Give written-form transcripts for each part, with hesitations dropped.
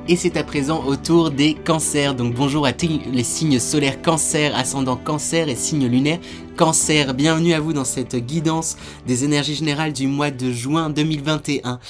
Et c'est à présent au tour des cancers. Donc bonjour à tous les signes solaires cancer, ascendant cancer et signes lunaires cancer. Bienvenue à vous dans cette guidance des énergies générales du mois de juin 2021.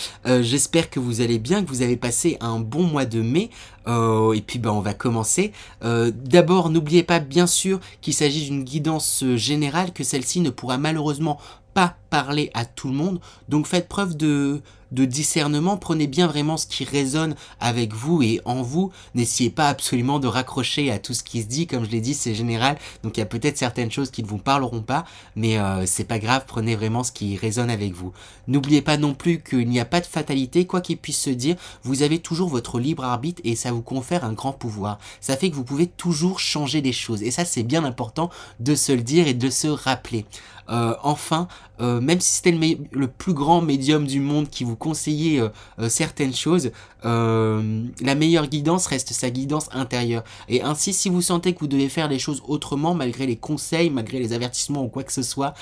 J'espère que vous allez bien, que vous avez passé un bon mois de mai. Et puis on va commencer. D'abord, n'oubliez pas bien sûr qu'il s'agit d'une guidance générale, que celle-ci ne pourra malheureusement pas parler à tout le monde. Donc faites preuve de discernement, prenez bien vraiment ce qui résonne avec vous et en vous. N'essayez pas absolument de raccrocher à tout ce qui se dit, comme je l'ai dit, c'est général. Donc il y a peut-être certaines choses qui ne vous parleront pas, mais c'est pas grave, prenez vraiment ce qui résonne avec vous. N'oubliez pas non plus qu'il n'y a pas de fatalité, quoi qu'il puisse se dire, vous avez toujours votre libre arbitre et ça vous confère un grand pouvoir. Ça fait que vous pouvez toujours changer les choses et ça c'est bien important de se le dire et de se rappeler. Enfin, même si c'était le plus grand médium du monde qui vous conseillait certaines choses, la meilleure guidance reste sa guidance intérieure. Et ainsi, si vous sentez que vous devez faire les choses autrement, malgré les conseils, malgré les avertissements ou quoi que ce soit,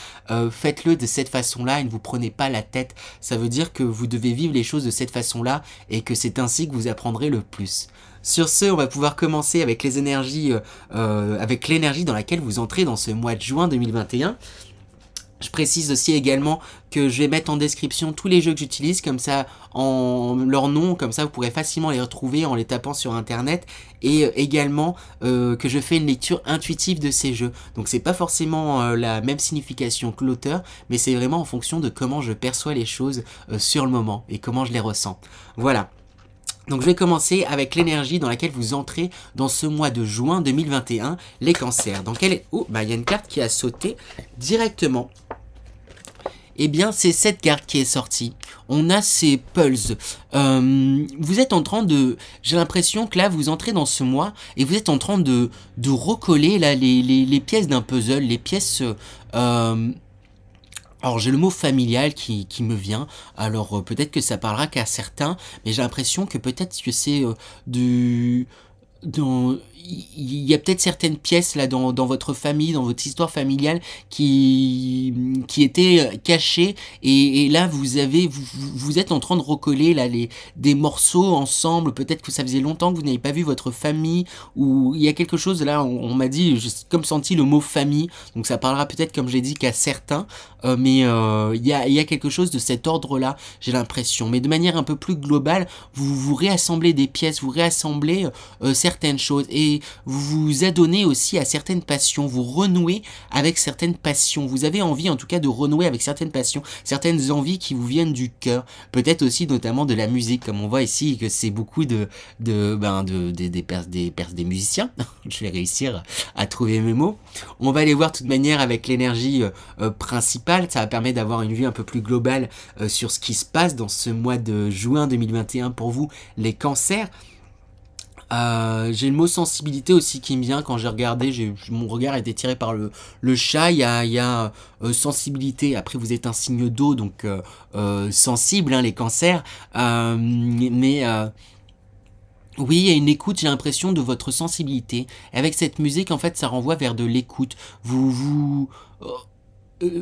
faites-le de cette façon-là et ne vous prenez pas la tête. Ça veut dire que vous devez vivre les choses de cette façon-là et que c'est ainsi que vous apprendrez le plus. Sur ce, on va pouvoir commencer avec les énergies, avec l'énergie dans laquelle vous entrez dans ce mois de juin 2021. Je précise aussi également que je vais mettre en description tous les jeux que j'utilise, comme ça, en leur nom, comme ça vous pourrez facilement les retrouver en les tapant sur internet, et également que je fais une lecture intuitive de ces jeux. Donc c'est pas forcément la même signification que l'auteur, mais c'est vraiment en fonction de comment je perçois les choses sur le moment et comment je les ressens. Voilà. Donc je vais commencer avec l'énergie dans laquelle vous entrez dans ce mois de juin 2021, les cancers. Dans quel est... Oh, il y a une carte qui a sauté directement. Eh bien, c'est cette carte qui est sortie. On a ces pulses. Vous êtes en train de... J'ai l'impression que là, vous entrez dans ce mois et vous êtes en train de recoller là, les pièces d'un puzzle, les pièces... Alors j'ai le mot familial qui me vient, alors peut-être que ça parlera qu'à certains, mais j'ai l'impression que peut-être que c'est il y a peut-être certaines pièces là dans votre famille, dans votre histoire familiale qui étaient cachées et là vous êtes en train de recoller là des morceaux ensemble. Peut-être que ça faisait longtemps que vous n'avez pas vu votre famille ou il y a quelque chose là. On m'a dit, j'ai comme senti le mot famille, donc ça parlera peut-être comme j'ai dit qu'à certains, mais il y a quelque chose de cet ordre là, j'ai l'impression. Mais de manière un peu plus globale, vous réassemblez des pièces, vous réassemblez certaines choses et vous vous adonnez aussi à certaines passions, vous renouez avec certaines passions, vous avez envie en tout cas de renouer avec certaines passions, certaines envies qui vous viennent du cœur, peut-être aussi notamment de la musique, comme on voit ici que c'est beaucoup des musiciens. Je vais réussir à trouver mes mots. On va les voir de toute manière avec l'énergie principale, ça va permettre d'avoir une vue un peu plus globale sur ce qui se passe dans ce mois de juin 2021 pour vous, les cancers. J'ai le mot sensibilité aussi qui me vient quand j'ai regardé, mon regard a été tiré par le chat, il y a sensibilité, après vous êtes un signe d'eau, donc sensible, hein, les cancers, oui, il y a une écoute, j'ai l'impression, de votre sensibilité. Avec cette musique, en fait, ça renvoie vers de l'écoute.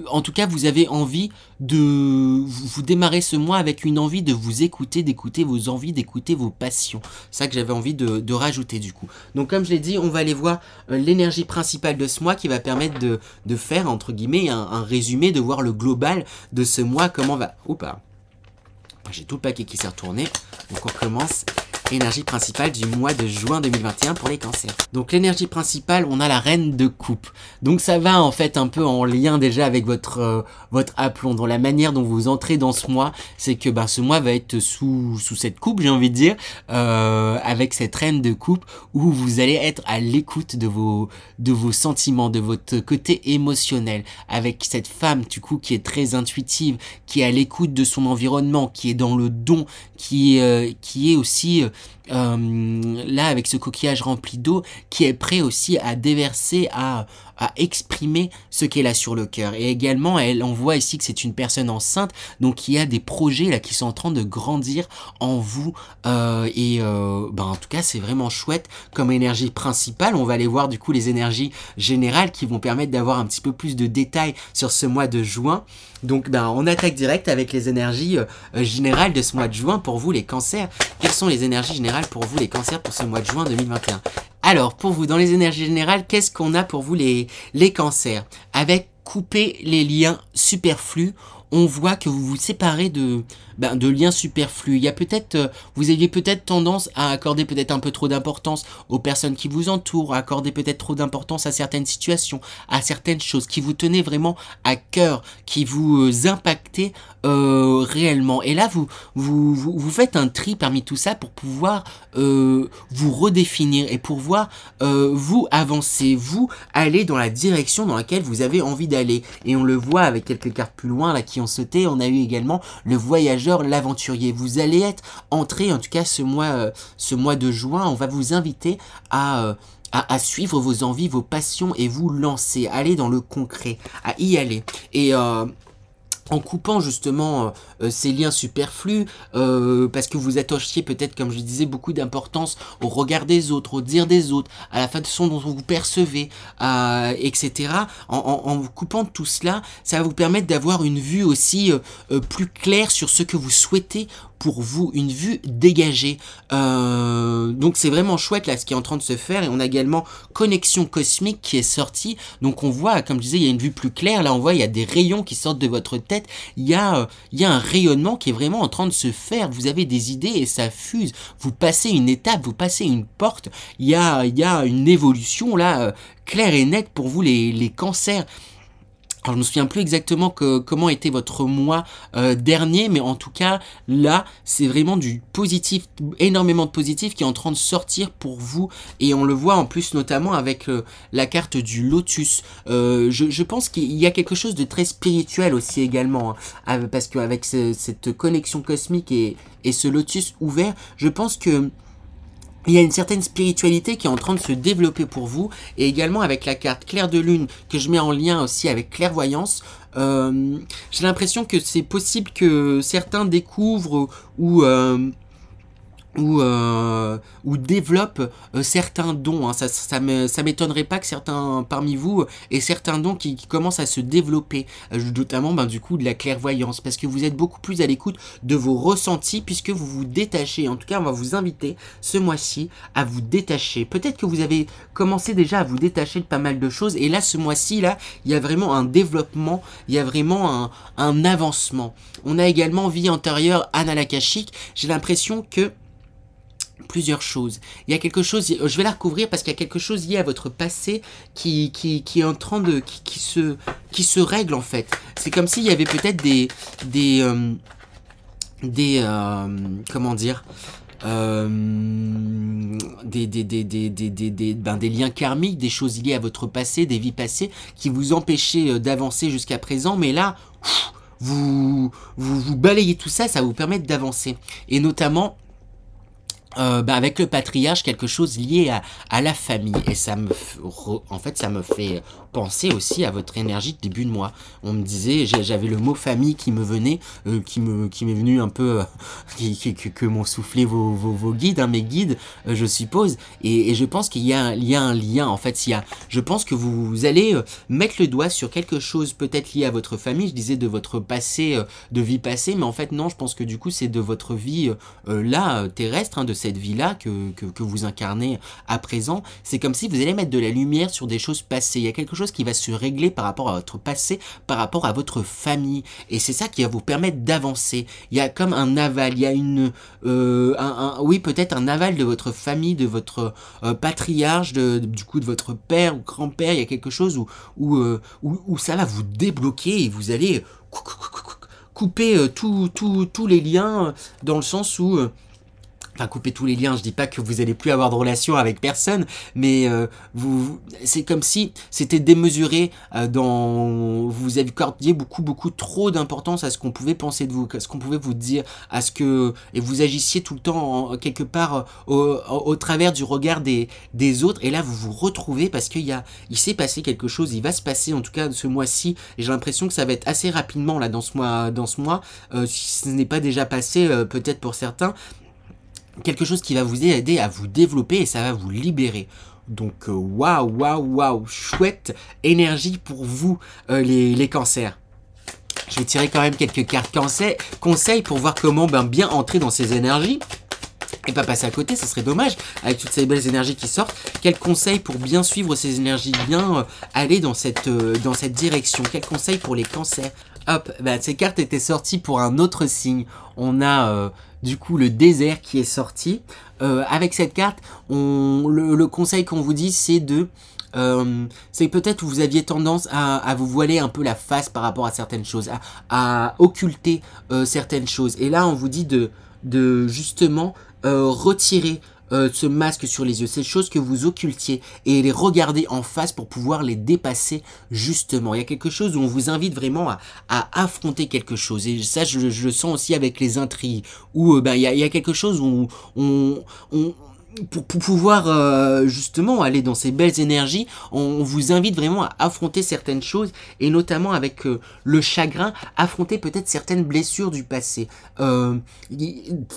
En tout cas, vous avez envie vous démarrez ce mois avec une envie de vous écouter, d'écouter vos envies, d'écouter vos passions. C'est ça que j'avais envie de rajouter du coup. Donc comme je l'ai dit, on va aller voir l'énergie principale de ce mois qui va permettre de faire, entre guillemets, un résumé, de voir le global de ce mois, comment va... Oups, j'ai tout le paquet qui s'est retourné. Donc on commence... Énergie principale du mois de juin 2021 pour les cancers. Donc l'énergie principale, on a la reine de coupe. Donc ça va en fait un peu en lien déjà avec votre aplomb. Dans la manière dont vous entrez dans ce mois, c'est que ce mois va être sous cette coupe, j'ai envie de dire, avec cette reine de coupe où vous allez être à l'écoute de vos sentiments, de votre côté émotionnel, avec cette femme du coup qui est très intuitive, qui est à l'écoute de son environnement, qui est dans le don, qui est aussi là avec ce coquillage rempli d'eau, qui est prêt aussi à déverser, à à exprimer ce qu'elle a sur le cœur. Et également, on voit ici que c'est une personne enceinte, donc il y a des projets là qui sont en train de grandir en vous. En tout cas, c'est vraiment chouette comme énergie principale. On va aller voir du coup les énergies générales qui vont permettre d'avoir un petit peu plus de détails sur ce mois de juin. Donc on attaque direct avec les énergies générales de ce mois de juin pour vous les cancers. Quelles sont les énergies générales pour vous les cancers pour ce mois de juin 2021? Alors pour vous dans les énergies générales, qu'est-ce qu'on a pour vous les cancers? Avec couper les liens superflus, on voit que vous vous séparez de liens superflus. Il y a peut-être, vous aviez peut-être tendance à accorder peut-être un peu trop d'importance aux personnes qui vous entourent, à accorder peut-être trop d'importance à certaines situations, à certaines choses qui vous tenaient vraiment à cœur, qui vous impactaient réellement. Et là, vous faites un tri parmi tout ça pour pouvoir vous redéfinir et pour pouvoir vous avancer, vous aller dans la direction dans laquelle vous avez envie d'aller. Et on le voit avec quelques cartes plus loin là qui ont sauté. On a eu également le voyageur, l'aventurier. Vous allez être entré, en tout cas ce mois de juin, on va vous inviter à suivre vos envies, vos passions et vous lancer, aller dans le concret, à y aller. Et en coupant justement ces liens superflus, parce que vous attachiez peut-être, comme je disais, beaucoup d'importance au regard des autres, au dire des autres, à la façon dont vous percevez, etc. En vous coupant tout cela, ça va vous permettre d'avoir une vue aussi plus claire sur ce que vous souhaitez pour vous, une vue dégagée. Donc c'est vraiment chouette là ce qui est en train de se faire. Et on a également Connexion Cosmique qui est sortie. Donc on voit, comme je disais, il y a une vue plus claire. Là on voit il y a des rayons qui sortent de votre tête. Il y a un rayonnement qui est vraiment en train de se faire. Vous avez des idées et ça fuse. Vous passez une étape, vous passez une porte. Il y a une évolution là claire et nette pour vous les cancers. Alors je me souviens plus exactement comment était votre mois dernier, mais en tout cas là c'est vraiment du positif, énormément de positif qui est en train de sortir pour vous et on le voit en plus notamment avec la carte du lotus. Je pense qu'il y a quelque chose de très spirituel aussi également, hein, parce qu'avec cette connexion cosmique et ce lotus ouvert, je pense que il y a une certaine spiritualité qui est en train de se développer pour vous, et également avec la carte clair de lune que je mets en lien aussi avec clairvoyance. J'ai l'impression que c'est possible que certains découvrent ou développent certains dons, hein. Ça m'étonnerait pas que certains parmi vous aient certains dons qui commencent à se développer, notamment du coup de la clairvoyance, parce que vous êtes beaucoup plus à l'écoute de vos ressentis puisque vous vous détachez. En tout cas on va vous inviter ce mois-ci à vous détacher. Peut-être que vous avez commencé déjà à vous détacher de pas mal de choses, et là ce mois-ci là il y a vraiment un développement, il y a vraiment un avancement. On a également vie antérieure, Anna Lakashik. J'ai l'impression que plusieurs choses. Il y a quelque chose, je vais la recouvrir parce qu'il y a quelque chose lié à votre passé qui est en train de qui se règle en fait. C'est comme s'il y avait peut-être comment dire, des liens karmiques, des choses liées à votre passé, des vies passées qui vous empêchaient d'avancer jusqu'à présent, mais là vous balayez tout ça, ça va vous permettre d'avancer. Et notamment avec le patriarche, quelque chose lié à la famille, et ça me fait penser aussi à votre énergie de début de mois. On me disait, j'avais le mot famille qui me venait, qui m'est venu un peu, que m'ont soufflé vos guides, hein, mes guides, je suppose, et je pense qu'il y a un lien, en fait, je pense que vous allez mettre le doigt sur quelque chose peut-être lié à votre famille. Je disais de votre passé, de vie passée, mais en fait non, je pense que du coup c'est de votre vie là, terrestre, hein, de cette vie-là que vous incarnez à présent. C'est comme si vous allez mettre de la lumière sur des choses passées. Il y a quelque chose qui va se régler par rapport à votre passé, par rapport à votre famille. Et c'est ça qui va vous permettre d'avancer. Il y a comme un aval, il y a oui, peut-être un aval de votre famille, de votre patriarche, du coup de votre père ou grand-père. Il y a quelque chose où ça va vous débloquer et vous allez couper tous les liens dans le sens où Enfin, couper tous les liens, je dis pas que vous allez plus avoir de relation avec personne, mais c'est comme si c'était démesuré vous accordiez beaucoup trop d'importance à ce qu'on pouvait penser de vous, à ce qu'on pouvait vous dire, et vous agissiez tout le temps quelque part au travers du regard des autres, et là vous vous retrouvez parce il s'est passé quelque chose, il va se passer en tout cas ce mois-ci, et j'ai l'impression que ça va être assez rapidement là dans ce mois, si ce n'est pas déjà passé peut-être pour certains, quelque chose qui va vous aider à vous développer et ça va vous libérer. Donc waouh, chouette énergie pour vous les cancers. Je vais tirer quand même quelques cartes conseils pour voir comment bien entrer dans ces énergies et pas passer à côté, ça serait dommage avec toutes ces belles énergies qui sortent. Quels conseils pour bien suivre ces énergies, bien aller dans cette direction? Quels conseils pour les cancers? Hop, ces cartes étaient sorties pour un autre signe. On a du coup le désert qui est sorti. Avec cette carte, le conseil qu'on vous dit, c'est c'est peut-être vous aviez tendance à vous voiler un peu la face par rapport à certaines choses, à occulter certaines choses. Et là, on vous dit de justement retirer ce masque sur les yeux, ces choses que vous occultiez, et les regarder en face pour pouvoir les dépasser justement. Il y a quelque chose où on vous invite vraiment à affronter quelque chose, et ça je le sens aussi avec les intrigues, où il y a quelque chose où pour pouvoir justement aller dans ces belles énergies, on vous invite vraiment à affronter certaines choses, et notamment avec le chagrin, affronter peut-être certaines blessures du passé. Ça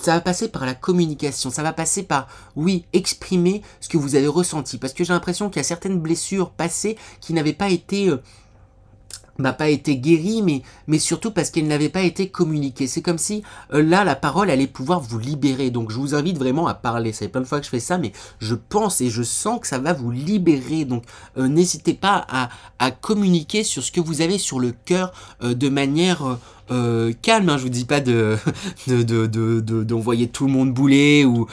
va passer par la communication, ça va passer par, oui, exprimer ce que vous avez ressenti, parce que j'ai l'impression qu'il y a certaines blessures passées qui n'avaient pas été guérie, mais surtout parce qu'elle n'avait pas été communiquée. C'est comme si là la parole allait pouvoir vous libérer, donc je vous invite vraiment à parler. Ça fait plein de fois que je fais ça, mais je pense et je sens que ça va vous libérer, donc n'hésitez pas à communiquer sur ce que vous avez sur le cœur de manière calme, hein. Je vous dis pas d'envoyer tout le monde bouler ou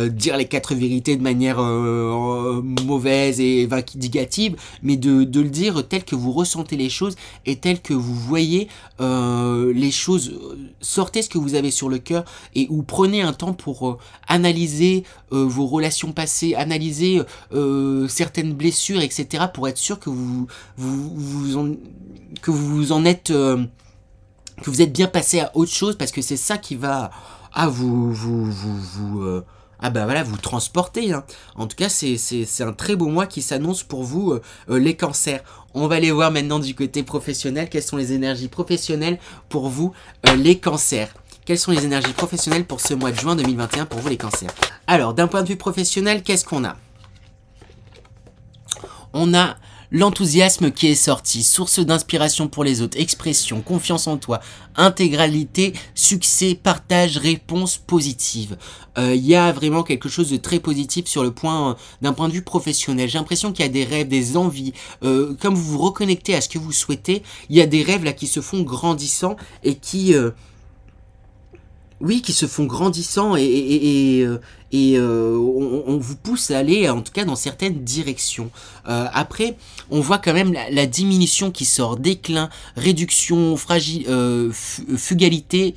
dire les 4 vérités de manière mauvaise et vindicative, mais de le dire tel que vous ressentez les choses et tel que vous voyez les choses. Sortez ce que vous avez sur le cœur ou prenez un temps pour analyser vos relations passées, analyser certaines blessures, etc., pour être sûr que vous en êtes que vous êtes bien passé à autre chose, parce que c'est ça qui va vous transporter, hein. En tout cas, c'est un très beau mois qui s'annonce pour vous, les cancers. On va aller voir maintenant du côté professionnel. Quelles sont les énergies professionnelles pour vous, les cancers? Quelles sont les énergies professionnelles pour ce mois de juin 2021 pour vous, les cancers? Alors, d'un point de vue professionnel, qu'est-ce qu'on a? On a l'enthousiasme qui est sorti, source d'inspiration pour les autres, expression, confiance en toi, intégralité, succès, partage, réponse positive. Il y a vraiment quelque chose de très positif sur le point, d'un point de vue professionnel. J'ai l'impression qu'il y a des rêves, des envies, comme vous vous reconnectez à ce que vous souhaitez, il y a des rêves là qui se font grandissants et qui se font grandissants on vous pousse à aller, en tout cas, dans certaines directions. Après, on voit quand même la diminution qui sort, déclin, réduction, frugalité,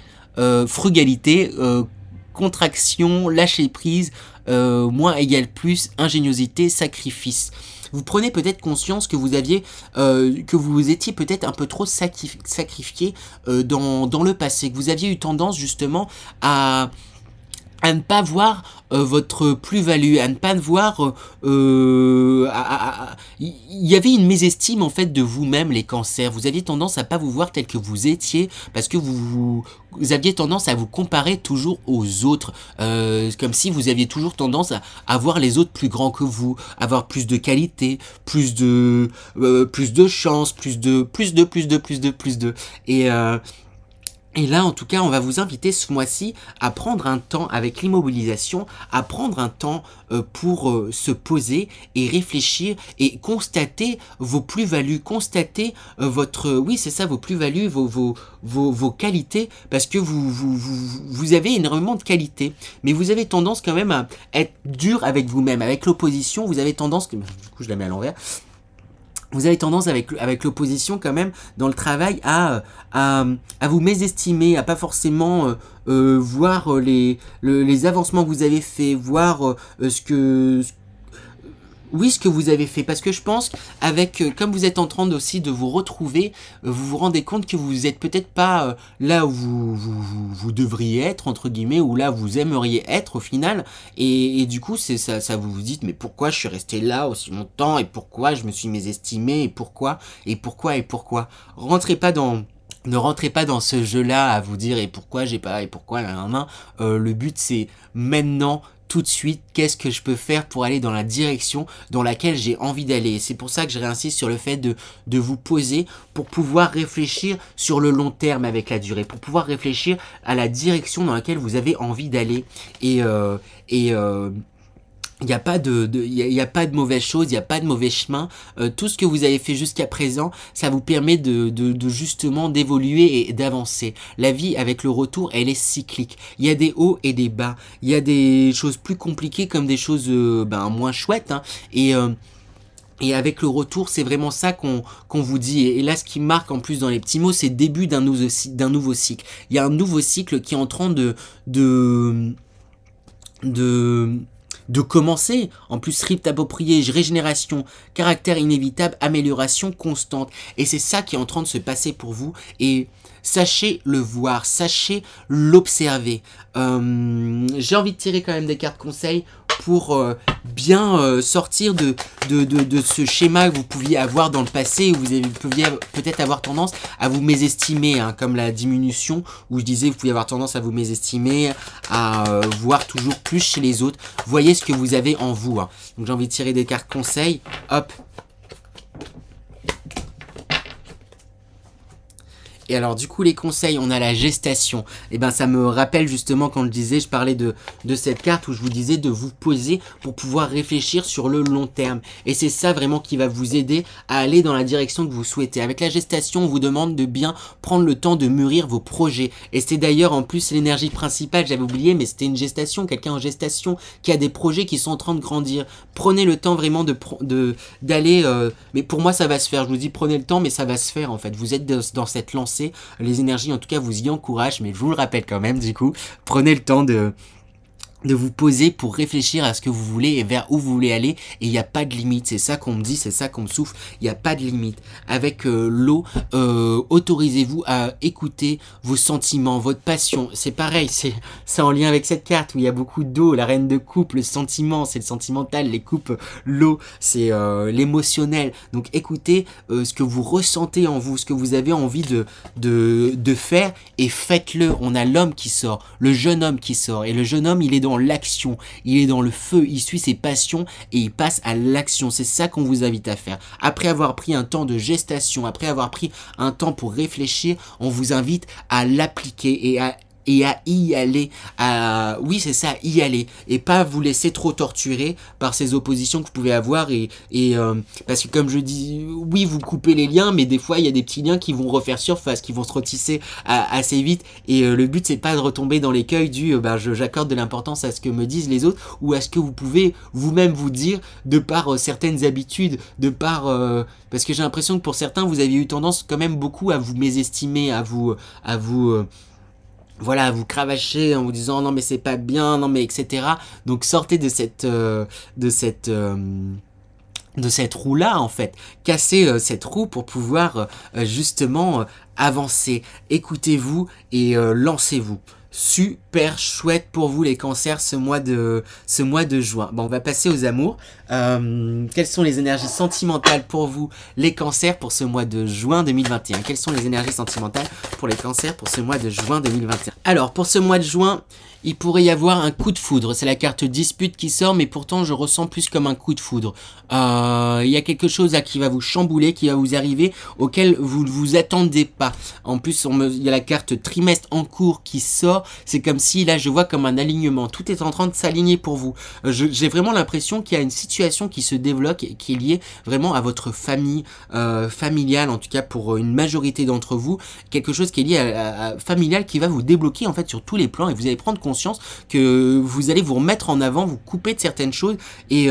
contraction, lâcher prise, moins égale plus, ingéniosité, sacrifice. Vous prenez peut-être conscience que que vous étiez peut-être un peu trop sacrifié dans le passé, que vous aviez eu tendance justement à ne pas voir votre plus-value, à ne pas voir il y avait une mésestime en fait de vous-même, les cancers. Vous aviez tendance à pas vous voir tel que vous étiez, parce que vous aviez tendance à vous comparer toujours aux autres, comme si vous aviez toujours tendance à voir les autres plus grands que vous, avoir plus de qualité, plus de chance, plus de et là, en tout cas, on va vous inviter ce mois-ci à prendre un temps avec l'immobilisation, à prendre un temps pour se poser et réfléchir et constater vos plus-values, constater vos plus-values, vos qualités, parce que vous avez énormément de qualités, mais vous avez tendance quand même à être dur avec vous-même, avec l'opposition. Vous avez tendance, du coup je la mets à l'envers, vous avez tendance avec l'opposition quand même dans le travail à vous mésestimer, à pas forcément voir les avancements que vous avez fait, voir ce que vous avez fait, parce que je pense comme vous êtes en train aussi de vous retrouver, vous vous rendez compte que vous êtes peut-être pas là où vous devriez être entre guillemets, ou là où vous aimeriez être au final, et du coup c'est ça vous vous dites mais pourquoi je suis resté là aussi longtemps, et pourquoi je me suis mésestimé, et pourquoi ne rentrez pas dans ce jeu-là à vous dire et pourquoi j'ai pas, et pourquoi le but c'est maintenant, tout de suite, qu'est-ce que je peux faire pour aller dans la direction dans laquelle j'ai envie d'aller. C'est pour ça que je réinsiste sur le fait de vous poser pour pouvoir réfléchir sur le long terme avec la durée, pour pouvoir réfléchir à la direction dans laquelle vous avez envie d'aller. Il n'y a pas de mauvaise chose, il n'y a pas de mauvais chemin. Tout ce que vous avez fait jusqu'à présent, ça vous permet de justement d'évoluer et d'avancer. La vie avec le retour, elle est cyclique. Il y a des hauts et des bas. Il y a des choses plus compliquées comme des choses moins chouettes. Hein. Et avec le retour, c'est vraiment ça qu'on vous dit. Et là, ce qui marque en plus dans les petits mots, c'est le début d'un nouveau cycle. Il y a un nouveau cycle qui est en train de commencer. En plus, rythme approprié, régénération, caractère inévitable, amélioration constante. Et c'est ça qui est en train de se passer pour vous. Et sachez le voir, sachez l'observer. J'ai envie de tirer quand même des cartes conseils pour bien sortir de ce schéma que vous pouviez avoir dans le passé, où vous pouviez peut-être avoir tendance à vous mésestimer, hein, comme la diminution, où je disais vous pouviez avoir tendance à vous mésestimer, à voir toujours plus chez les autres. Voyez ce que vous avez en vous. Hein. Donc j'ai envie de tirer des cartes conseils. Hop. Et alors du coup les conseils, on a la gestation. Et ben ça me rappelle justement quand je parlais de cette carte où je vous disais de vous poser pour pouvoir réfléchir sur le long terme. Et c'est ça vraiment qui va vous aider à aller dans la direction que vous souhaitez. Avec la gestation, on vous demande de bien prendre le temps de mûrir vos projets. Et c'est d'ailleurs en plus l'énergie principale, j'avais oublié, mais c'était une gestation, quelqu'un en gestation qui a des projets qui sont en train de grandir. Prenez le temps vraiment d'aller, mais pour moi ça va se faire, je vous dis prenez le temps, mais ça va se faire en fait. Vous êtes dans cette lancée. Les énergies en tout cas vous y encouragent, mais je vous le rappelle quand même du coup, prenez le temps de vous poser pour réfléchir à ce que vous voulez et vers où vous voulez aller, et il n'y a pas de limite. C'est ça qu'on me dit, c'est ça qu'on me souffle, il n'y a pas de limite. Avec l'eau, autorisez-vous à écouter vos sentiments, votre passion. C'est pareil, c'est en lien avec cette carte où il y a beaucoup d'eau, la reine de coupe, le sentiment, c'est le sentimental, les coupes, l'eau, c'est l'émotionnel. Donc écoutez ce que vous ressentez en vous, ce que vous avez envie de faire, et faites-le. On a l'homme qui sort, le jeune homme qui sort, et le jeune homme il est dans l'action, il est dans le feu, il suit ses passions et il passe à l'action. C'est ça qu'on vous invite à faire. Après avoir pris un temps de gestation, après avoir pris un temps pour réfléchir, on vous invite à l'appliquer et à y aller, oui c'est ça, y aller, et pas vous laisser trop torturer par ces oppositions que vous pouvez avoir, parce que comme je dis, oui vous coupez les liens, mais des fois il y a des petits liens qui vont refaire surface, qui vont se retisser assez vite, et le but c'est pas de retomber dans l'écueil du j'accorde de l'importance à ce que me disent les autres, ou à ce que vous pouvez vous-même vous dire de par certaines habitudes, de par parce que j'ai l'impression que pour certains vous avez eu tendance quand même beaucoup à vous mésestimer, à vous voilà, vous cravacher en vous disant non mais c'est pas bien, non mais etc. Donc sortez de cette roue là en fait, cassez cette roue pour pouvoir justement avancer. Écoutez-vous et lancez-vous. Super chouette pour vous les cancers ce mois de juin. Bon, on va passer aux amours. Quelles sont les énergies sentimentales pour vous les cancers pour ce mois de juin 2021? Quelles sont les énergies sentimentales pour les cancers pour ce mois de juin 2021? Alors pour ce mois de juin, il pourrait y avoir un coup de foudre. C'est la carte dispute qui sort, mais pourtant je ressens plus comme un coup de foudre. Il y a quelque chose là qui va vous chambouler, qui va vous arriver, auquel vous ne vous attendez pas. En plus, il y a la carte trimestre en cours qui sort. C'est comme si là je vois comme un alignement. Tout est en train de s'aligner pour vous. J'ai vraiment l'impression qu'il y a une situation qui se développe et qui est liée vraiment à votre famille familiale, en tout cas pour une majorité d'entre vous. Quelque chose qui est lié à familial qui va vous débloquer en fait sur tous les plans, et vous allez prendre conscience que vous allez vous remettre en avant, vous couper de certaines choses, et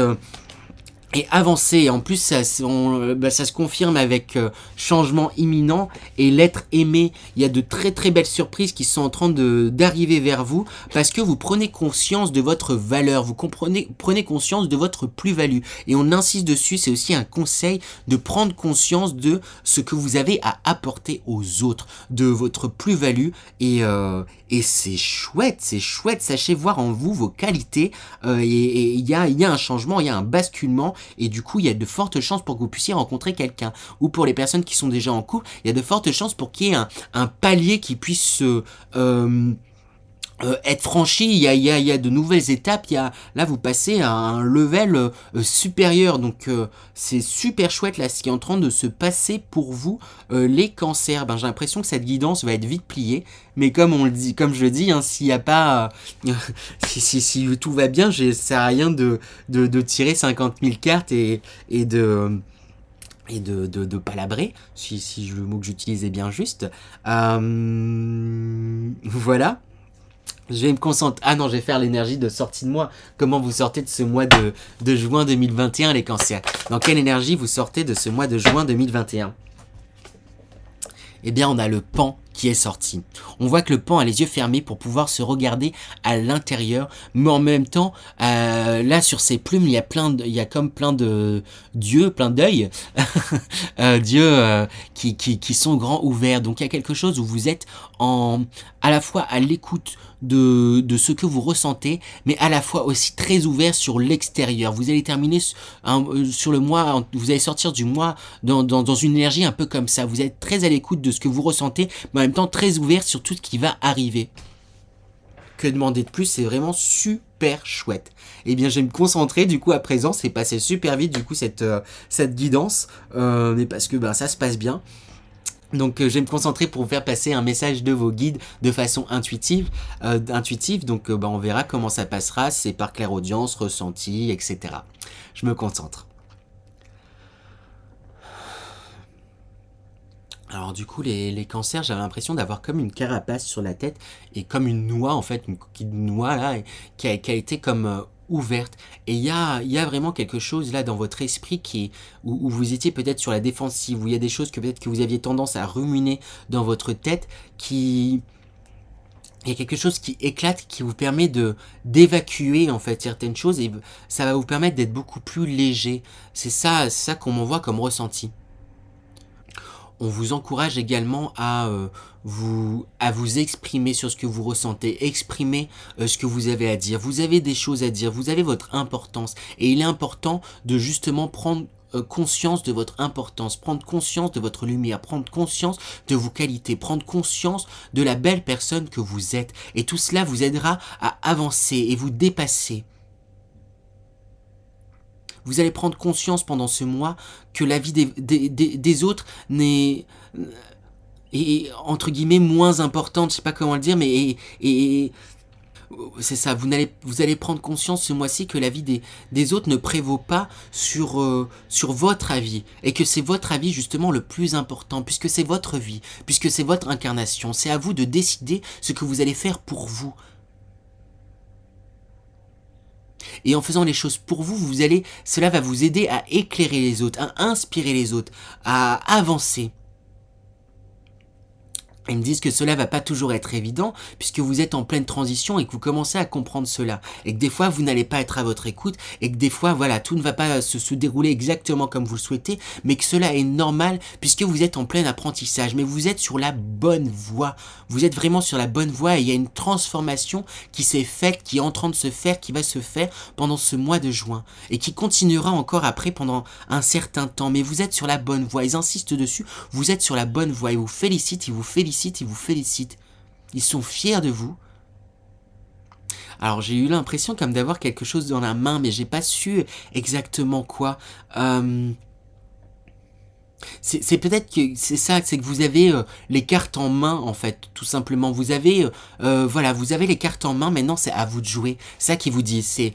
et avancer. En plus, ça se confirme avec changement imminent et l'être aimé. Il y a de très très belles surprises qui sont en train d'arriver vers vous parce que vous prenez conscience de votre valeur, vous prenez conscience de votre plus-value. Et on insiste dessus, c'est aussi un conseil de prendre conscience de ce que vous avez à apporter aux autres, de votre plus-value. Et c'est chouette, sachez voir en vous vos qualités. Et il y a un changement, il y a un basculement. Et du coup, il y a de fortes chances pour que vous puissiez rencontrer quelqu'un. Ou pour les personnes qui sont déjà en couple, il y a de fortes chances pour qu'il y ait un palier qui puisse être franchi. Il y a de nouvelles étapes. Là, vous passez à un level supérieur. Donc, c'est super chouette là ce qui est en train de se passer pour vous, les cancers. J'ai l'impression que cette guidance va être vite pliée. Mais comme je le dis, hein, s'il n'y a pas, si tout va bien, ça sert à rien de tirer 50 000 cartes et de palabrer, si le mot que j'utilisais bien juste. Voilà. Je vais me concentrer. Ah non, je vais faire l'énergie de sortie de mois. Comment vous sortez de ce mois de juin 2021, les cancers? Dans quelle énergie vous sortez de ce mois de juin 2021? Eh bien, on a le pan qui est sorti. On voit que le pan a les yeux fermés pour pouvoir se regarder à l'intérieur, mais en même temps, là sur ses plumes, il y a comme plein de dieux, plein d'œils, dieux qui sont grands ouverts. Donc il y a quelque chose où vous êtes à la fois à l'écoute de ce que vous ressentez, mais à la fois aussi très ouvert sur l'extérieur. Vous allez terminer sur le mois, vous allez sortir du mois dans une énergie un peu comme ça. Vous êtes très à l'écoute de ce que vous ressentez, mais en même temps très ouvert sur tout ce qui va arriver. Que demander de plus? C'est vraiment super chouette. Eh bien, je vais me concentrer du coup à présent. C'est passé super vite du coup cette guidance, mais parce que ça se passe bien. Donc je vais me concentrer pour vous faire passer un message de vos guides de façon intuitive. Donc on verra comment ça passera. C'est par clairaudience, ressenti, etc. Je me concentre. Alors du coup, les cancers, j'avais l'impression d'avoir comme une carapace sur la tête et comme une noix, en fait, une coquille de noix là, qui a été comme ouverte. Et il y a vraiment quelque chose là dans votre esprit où vous étiez peut-être sur la défensive, où il y a des choses que peut-être que vous aviez tendance à ruminer dans votre tête, il y a quelque chose qui éclate, qui vous permet d'évacuer en fait certaines choses et ça va vous permettre d'être beaucoup plus léger. C'est ça qu'on m'envoie comme ressenti. On vous encourage également à vous exprimer sur ce que vous ressentez, exprimer ce que vous avez à dire. Vous avez des choses à dire, vous avez votre importance. Et il est important de justement prendre conscience de votre importance, prendre conscience de votre lumière, prendre conscience de vos qualités, prendre conscience de la belle personne que vous êtes. Et tout cela vous aidera à avancer et vous dépasser. Vous allez prendre conscience pendant ce mois que la vie des autres n'est, entre guillemets, moins importante, je sais pas comment le dire, mais c'est ça, vous allez prendre conscience ce mois-ci que la vie des autres ne prévaut pas sur votre avis, et que c'est votre avis justement le plus important, puisque c'est votre vie, puisque c'est votre incarnation, c'est à vous de décider ce que vous allez faire pour vous. Et en faisant les choses pour vous, cela va vous aider à éclairer les autres, à inspirer les autres, à avancer. Ils me disent que cela va pas toujours être évident puisque vous êtes en pleine transition et que vous commencez à comprendre cela. Et que des fois, vous n'allez pas être à votre écoute et que des fois, voilà, tout ne va pas se dérouler exactement comme vous le souhaitez, mais que cela est normal puisque vous êtes en plein apprentissage. Mais vous êtes sur la bonne voie. Vous êtes vraiment sur la bonne voie et il y a une transformation qui s'est faite, qui est en train de se faire, qui va se faire pendant ce mois de juin et qui continuera encore après pendant un certain temps. Mais vous êtes sur la bonne voie. Ils insistent dessus. Vous êtes sur la bonne voie. Ils vous félicitent, ils vous félicitent. Ils vous félicitent. Ils sont fiers de vous. Alors j'ai eu l'impression comme d'avoir quelque chose dans la main, mais j'ai pas su exactement quoi. C'est peut-être que c'est ça, c'est que vous avez les cartes en main en fait, tout simplement. Vous avez, voilà, vous avez les cartes en main. Maintenant, c'est à vous de jouer. C'est ça qui vous dit, c'est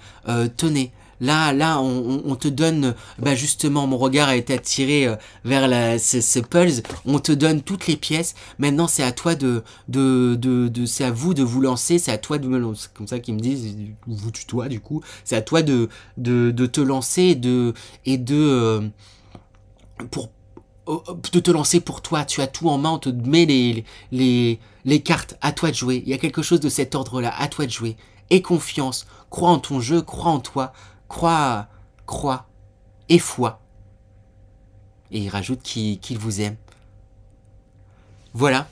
tenez. là, on te donne, bah justement, mon regard a été attiré vers ce puzzle. On te donne toutes les pièces. Maintenant, c'est à toi c'est à vous de vous lancer. C'est à toi de me lancer. C'est comme ça qu'ils me disent, vous tutoie du coup. C'est à toi de te lancer pour de te lancer pour toi. Tu as tout en main. On te met les cartes. À toi de jouer. Il y a quelque chose de cet ordre-là. À toi de jouer. Aie confiance. Crois en ton jeu. Crois en toi. Crois, et foi. Et il rajoute qu'il vous aime. Voilà.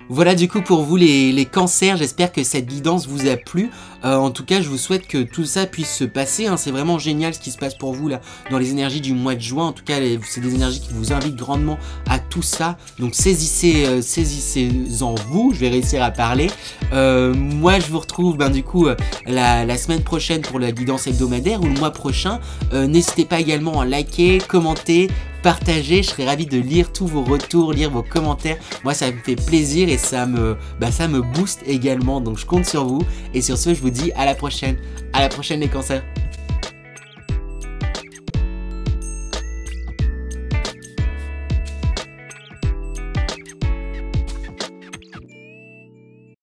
Voilà du coup pour vous les cancers, j'espère que cette guidance vous a plu. En tout cas, je vous souhaite que tout ça puisse se passer. C'est vraiment génial ce qui se passe pour vous là dans les énergies du mois de juin. En tout cas, c'est des énergies qui vous invitent grandement à tout ça. Donc saisissez-en vous. Je vais réussir à parler. Moi, je vous retrouve du coup la semaine prochaine pour la guidance hebdomadaire ou le mois prochain. N'hésitez pas également à liker, commenter, partager. Je serais ravi de lire tous vos retours, lire vos commentaires. Moi, ça me fait plaisir et ça me booste également. Donc, je compte sur vous. Et sur ce, je vous dis à la prochaine. À la prochaine les cancers.